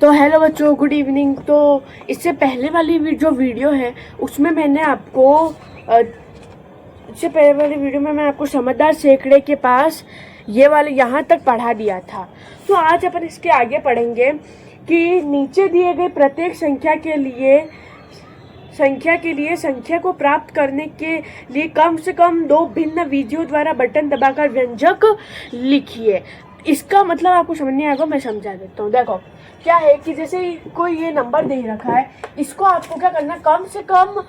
तो हेलो बच्चों, good evening. तो इससे पहले वाली जो वीडियो है उसमें मैंने आपको मैं आपको समझदार सैकड़े के पास ये वाले यहाँ तक पढ़ा दिया था। तो आज अपन इसके आगे पढ़ेंगे कि नीचे दिए गए प्रत्येक संख्या संख्या को प्राप्त करने के लिए कम से कम 2 भिन्न विधियों द्वारा बटन दबाकर व्यंजक लिखिए। इसका मतलब आपको समझ नहीं आएगा, मैं समझा देता हूँ। देखो क्या है कि जैसे कोई ये नंबर दे रखा है, इसको आपको क्या करना है, कम से कम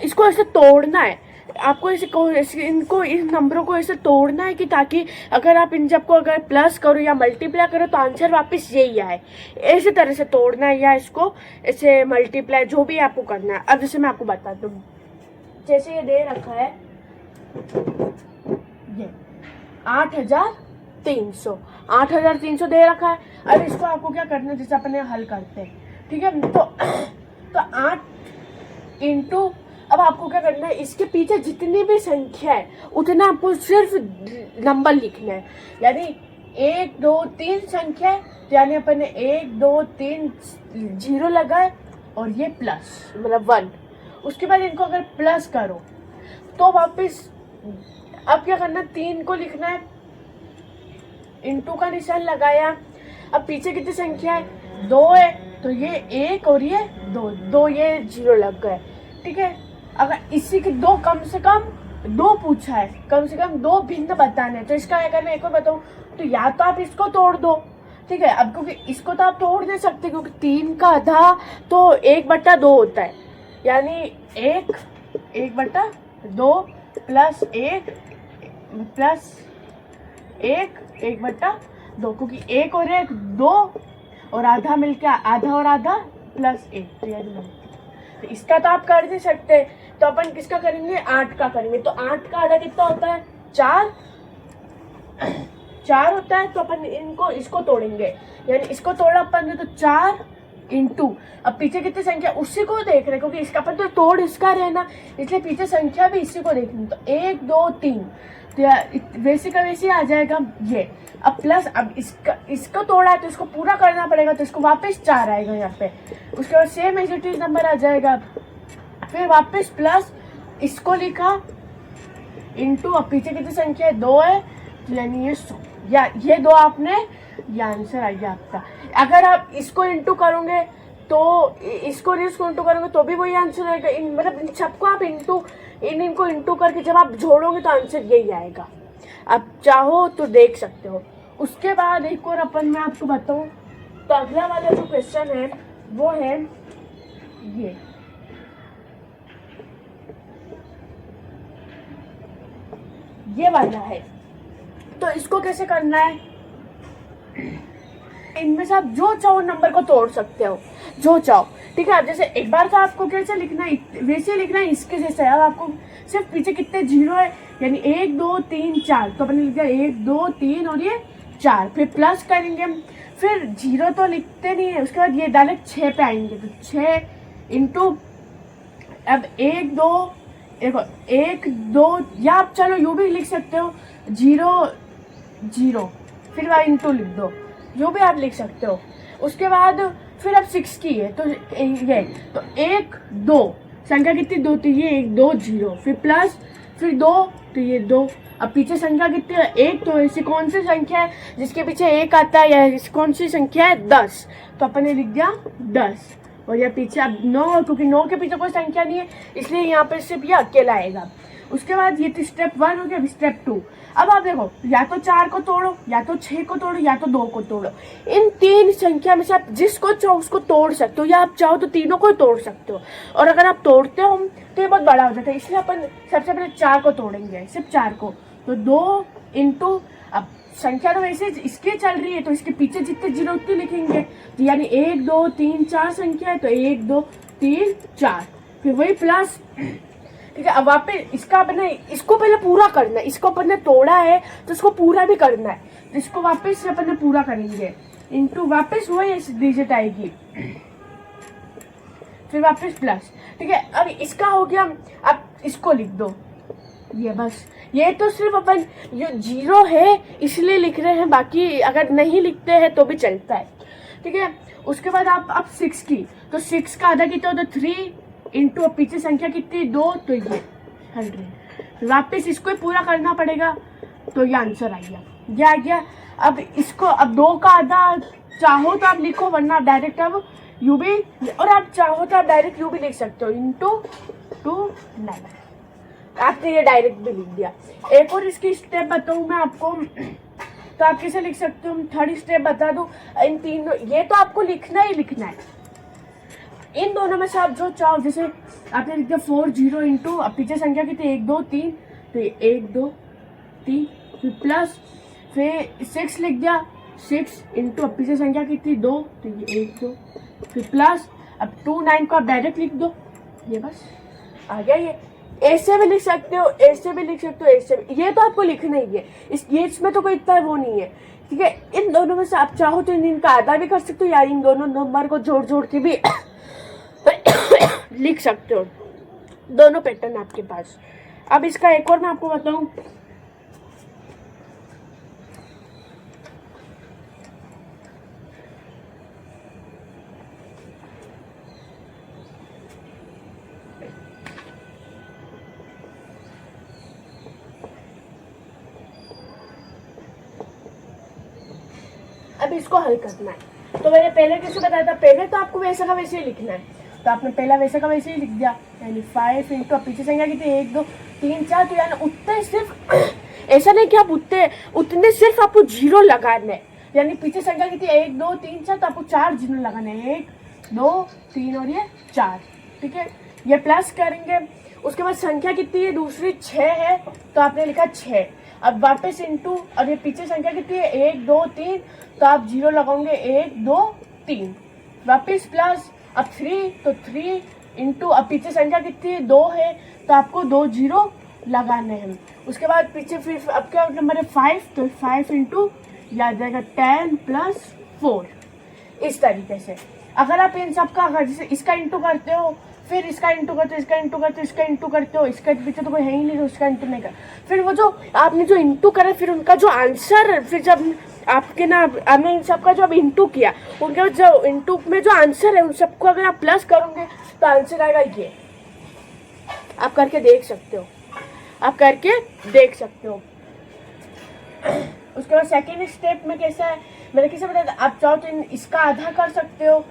इसको ऐसे तोड़ना है। आपको इनको इस नंबरों को ऐसे तोड़ना है कि ताकि अगर आप इन सबको अगर प्लस करो या मल्टीप्लाई करो तो आंसर वापस यही आए। ऐसे तरह से तोड़ना है या इसको ऐसे मल्टीप्लाई, जो भी आपको करना है। अब जैसे मैं आपको बताता हूँ, जैसे ये दे रखा है ये 8,300 दे रखा है। अब इसको आपको क्या करना है, जैसे अपने हल करते हैं, ठीक है। तो 8 इंटू, अब आपको क्या करना है, इसके पीछे जितनी भी संख्या है उतना आपको सिर्फ नंबर लिखना है। यानी 1 2 3 संख्या है, यानी अपन ने 1 2 3 0 लगाए और ये प्लस मतलब 1। उसके बाद इनको अगर प्लस करो तो वापस अब क्या करना है, 3 को लिखना है, इंटू का निशान लगाया। अब पीछे कितनी संख्या है, 2 है, तो ये 1 और ये 2 ये 0 लग गए, ठीक है। अगर इसी के 2 कम से कम 2 पूछा है, कम से कम 2 भिन्न बताने हैं, तो इसका क्या करना है, एक और बताऊं तो या तो आप इसको तोड़ दो, ठीक है। अब क्योंकि इसको तो आप तोड़ नहीं सकते क्योंकि 3 का आधा तो 1/2 होता है, यानी 1/2 प्लस 1 1/2, क्योंकि 1 और 1 2 और आधा मिलकर आधा और आधा प्लस 1, तो इसका तो आप कर नहीं सकते। तो अपन किसका करेंगे, 8 का करेंगे। तो 8 का आधा कितना होता है, 4 होता है। तो अपन इसको तोड़ेंगे, यानी इसको तोड़ा अपन ने तो 4 इंटू, अब पीछे कितनी संख्या उसी को देख रहे, क्योंकि इसका अपन तो तोड़ इसका रहना, इसलिए पीछे संख्या भी इसी को देखनी। तो 1 2 3, तो वैसे का वैसे आ जाएगा ये। अब प्लस, अब इसको तोड़ा है तो इसको पूरा करना पड़ेगा, तो इसको वापस 4 आएगा यहाँ पे। उसके बाद same as it is number आ जाएगा, फिर वापस प्लस इसको लिखा इंटू, अब पीछे कितनी संख्या है, 2 है, तो यानी ये 100, या ये 2 आपने, ये आंसर आ गया आपका। अगर आप इसको इंटू करोगे तो इसको इंटू करोगे तो भी वही आंसर आएगा। मतलब इन सबको आप इनको इंटू करके जब आप जोड़ोगे तो आंसर यही आएगा। आप चाहो तो देख सकते हो। उसके बाद एक और अपन मैं आपको बताऊं, तो अगला वाला जो क्वेश्चन है वो है ये वाला है। तो इसको कैसे करना है, इनमें से आप जो चाहो नंबर को तोड़ सकते हो, जो चाहो, ठीक है। अब जैसे एक बार तो आपको कैसे लिखना है, वैसे लिखना है इसके जैसे। अब आपको सिर्फ पीछे कितने 0 है, यानी 1 2 3 4, तो अपने लिख दिया 1 2 3 और ये 4। फिर प्लस करेंगे, फिर 0 तो लिखते नहीं है, उसके बाद ये डायरेक्ट 6 पे आएंगे, तो 6 इंटू, अब 1 2 या आप चलो यूँ भी लिख सकते हो 0 0, फिर वह इंटू लिख दो, जो भी आप लिख सकते हो। उसके बाद फिर अब 6 की है, तो ये तो 1 2 संख्या कितनी, 2, तो ये 1 2 0, फिर प्लस, फिर 2, तो ये 2। अब पीछे संख्या कितनी है, 1, तो ऐसी कौन सी संख्या है जिसके पीछे 1 आता है, या कौन सी संख्या है, 10, तो अपन ने लिख दिया 10। और यह पीछे अब 9, क्योंकि 9 के पीछे कोई संख्या नहीं है इसलिए यहाँ पे सिर्फ ये अकेला आएगा। उसके बाद ये तो स्टेप 1 हो गया। स्टेप 2, अब आप देखो, या तो 4 को तोड़ो, या तो 6 को तोड़ो, या तो 2 को तोड़ो। इन 3 संख्या में से आप जिसको चाहो उसको तोड़ सकते हो, या आप चाहो तो तीनों को तोड़ सकते हो। और अगर आप तोड़ते हो तो ये बहुत बड़ा हो जाता है, इसलिए अपन सबसे पहले 4 को तोड़ेंगे, सिर्फ 4 को। तो 2 इंटू, अब संख्या तो वैसे इसकी चल रही है तो इसके पीछे जितने 0 उतने लिखेंगे, तो यानी 1 2 3 4 संख्या है, तो 1 2 3 4, फिर वही प्लस, ठीक है। अब वापस इसका अपने इसको पहले पूरा करना है, इसको अपन ने तोड़ा है तो इसको पूरा भी करना है, तो इसको वापस से अपन ने पूरा करेंगे, इंटू वापस वही डिजिट आएगी, फिर वापस प्लस, ठीक है। अब इसका हो गया, अब इसको लिख दो, ये बस। ये तो सिर्फ अपन ये 0 है इसलिए लिख रहे हैं, बाकी अगर नहीं लिखते हैं तो भी चलता है। ठीक है। उसके बाद आप 6 की, तो 6 का आधा कितना होता है 3 इंटू पीछे संख्या कितनी 2, तो ये 100। वापस इसको ही पूरा करना पड़ेगा, तो ये आंसर आ गया, ये आ गया। अब इसको, अब 2 का आधा चाहो तो आप लिखो, वरना आप डायरेक्ट अब यू भी, और आप चाहो तो आप डायरेक्ट यू भी लिख सकते हो, इंटू 2/9। आपने ये डायरेक्ट भी लिख दिया। एक और इसकी स्टेप बताऊँ मैं आपको, तो आप कैसे लिख सकते हो, थर्ड स्टेप बता दूँ। इन तीनों, ये तो आपको लिखना ही लिखना है। इन दोनों में से आप जो चाहो, जैसे आपने लिख दिया 4 0 इंटू, अब पीछे संख्या कितनी 1 2 3, तो 1 2 3, फिर प्लस, फिर 6 लिख दिया 6 इंटू, अब पीछे संख्या कितनी 2, तो ये 1 2, फिर प्लस, अब 2 9 को आप डायरेक्ट लिख दो, ये बस आ गया। ये ऐसे भी लिख सकते हो, ऐसे भी लिख सकते हो, ऐसे भी, ये तो आपको लिखना ही है। ये इसमें तो कोई इतना वो नहीं है, ठीक है। इन दोनों में से आप चाहो तो इनका आधा भी कर सकते हो, या इन दोनों नंबर को जोड़ जोड़ के भी लिख सकते हो। दोनों पैटर्न आपके पास। अब इसका एक और मैं आपको बताऊं, अब इसको हल करना है। तो मैंने पहले कैसे बताया था, पहले तो आपको वैसे का वैसे ही लिखना है, तो आपने पहला वैसे का वैसे ही लिख दिया, यानी 5 इंटू, पीछे संख्या कितनी 1 2 3 4, तो यानी उतने सिर्फ ऐसा नहीं कि आप उतने सिर्फ आपको 0 लगाने, यानी पीछे संख्या कितनी 1 2 3 4, तो आपको 4 0 लगाने, 1 2 3 और ये 4, ठीक है। ये प्लस करेंगे, उसके बाद संख्या कितनी है दूसरी 6 है, तो आपने लिखा 6। अब वापस इंटू, और ये पीछे संख्या कितनी है 1 2 3, तो आप 0 लगाओगे 1 2 3, वापस प्लस, अब 3, तो 3 इंटू, अब पीछे संख्या कितनी है 2 है, तो आपको 2 0 लगाने हैं। उसके बाद पीछे फिर अब क्या नंबर है 5, तो 5 इंटू याद जाएगा 10 प्लस 4। इस तरीके से अगर आप इन सब का, अगर जैसे इसका इंटू करते हो, फिर इसका इंटू करते हो, इसका इंटू करते हो, इसका इंटू करते हो, इसके पीछे तो कोई है ही नहीं तो उसका इंटू नहीं कर, फिर वो जो आपने जो इंटू करा, फिर उनका जो आंसर, फिर जब आपके ना आपने इन सब का जो अब इंटू किया, उनके जो इंटू में जो आंसर है उन सबको अगर आप प्लस करोगे तो आंसर आएगा ये। आप करके देख सकते हो, आप करके देख सकते हो। उसके बाद सेकेंड स्टेप में कैसा है, मैंने कैसे बताया था, आप चाहो तो इसका आधा कर सकते हो,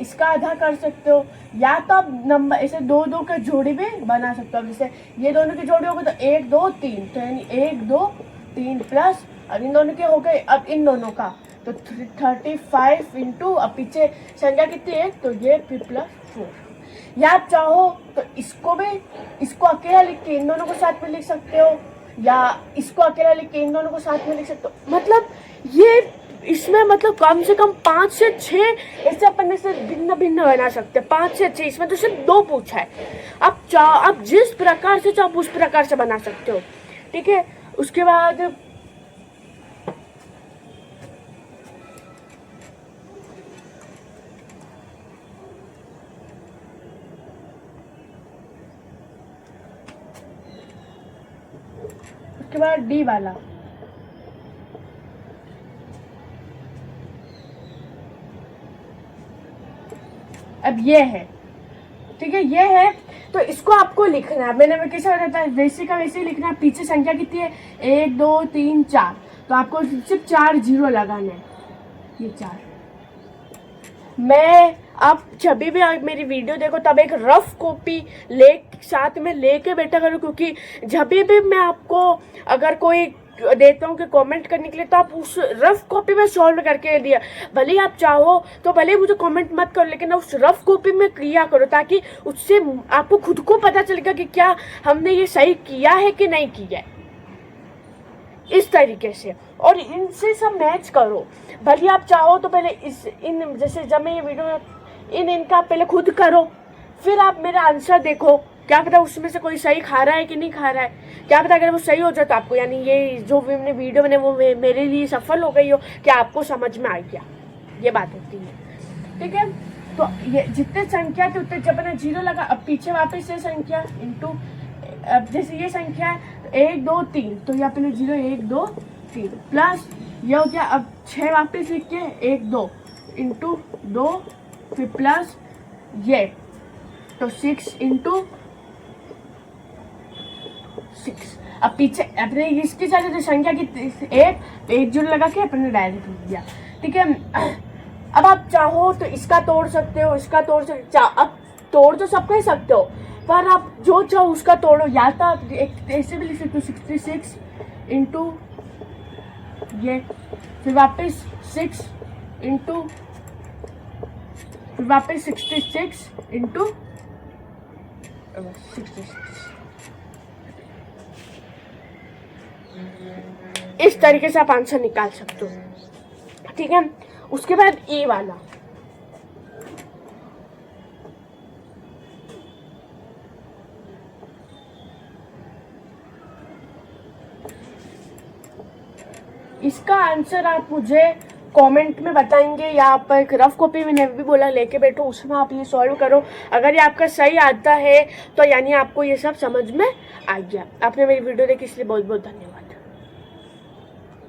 इसका आधा कर सकते हो, या तो आप नंबर ऐसे 2 2 के जोड़ी भी बना सकते हो। जैसे ये दोनों की जोड़ी हो गई तो 1 2 3, तो यानी 1 2 3 प्लस, अब इन दोनों के हो गए, अब इन दोनों का तो 35 इंटू, अब पीछे संख्या कितनी है, तो ये फिर प्लस 4। या आप चाहो तो इसको भी, इसको अकेला लिख के इन दोनों को साथ में लिख सकते हो, या इसको अकेला लिख के इन दोनों को साथ में लिख सकते हो। मतलब ये इसमें मतलब कम से कम 5 से 6 ऐसे अपन से भिन्न भिन्न बना सकते हैं, 5 से 6। इसमें तो सिर्फ 2 पूछा है, आप जिस प्रकार से चाहो उस प्रकार से बना सकते हो, ठीक है। उसके बाद डी वाला, अब ये है, ठीक है, ये है, तो इसको आपको लिखना है। मैंने कैसे बताया था, वैसे का वैसे ही लिखना है। पीछे संख्या कितनी है 1 2 3 4, तो आपको सिर्फ 4 0 लगाने हैं, ये 4। मैं आप जब भी मेरी वीडियो देखो तब एक रफ कॉपी साथ में लेके बैठा करो, क्योंकि जब भी मैं आपको अगर कोई देता हूँ कि कमेंट करने के लिए, तो आप उस रफ कॉपी में सॉल्व करके दिया। भले ही आप चाहो तो भले ही मुझे कमेंट मत करो, लेकिन उस रफ कॉपी में किया करो, ताकि उससे आपको खुद को पता चलेगा कि क्या हमने ये सही किया है कि नहीं किया है, इस तरीके से। और इनसे सब मैच करो। भले आप चाहो तो पहले जैसे जब मैं ये वीडियो इनका पहले खुद करो, फिर आप मेरा आंसर देखो, क्या पता उसमें से कोई सही खा रहा है कि नहीं खा रहा है, क्या पता अगर वो सही हो जाए तो आपको, यानी ये जो भी मैंने वीडियो बने वो मेरे लिए सफल हो गई हो, कि आपको समझ में आ गया, ये बात होती है, ठीक है। तो ये जितने संख्या थे उतने जब मैंने 0 लगा, अब पीछे वापस से संख्या इंटू, अब जैसे ये संख्या है 1 2 3, तो यहाँ पे 0 1 2 3 प्लस ये हो गया, अब 6 वापस लिख के 1 2, इंटू 2 फिर प्लस ये, तो 6 इंटू 6। अब पीछे अपने इसकी साथ जो संख्या की एक जोड़ लगा के अपने डायरेक्ट लिख दिया, ठीक है। अब आप चाहो तो इसका तोड़ सकते हो, इसका तोड़ सकते, अब तोड़ तो सबका ही सकते हो, पर आप जो चाहो उसका तोड़ो। या तो आप ऐसे भी लिख सकते हो 66 इंटू ये, फिर वापस 6 इंटू, फिर वापस 66 इंटू 66। इस तरीके से आप आंसर निकाल सकते हो, ठीक है। उसके बाद ए वाला, इसका आंसर आप मुझे कमेंट में बताएंगे, या आप एक रफ कॉपी मैंने भी बोला लेके बैठो, उसमें आप ये सॉल्व करो। अगर ये आपका सही आता है तो यानी आपको ये सब समझ में आ गया। आपने मेरी वीडियो देखी इसलिए बहुत बहुत धन्यवाद।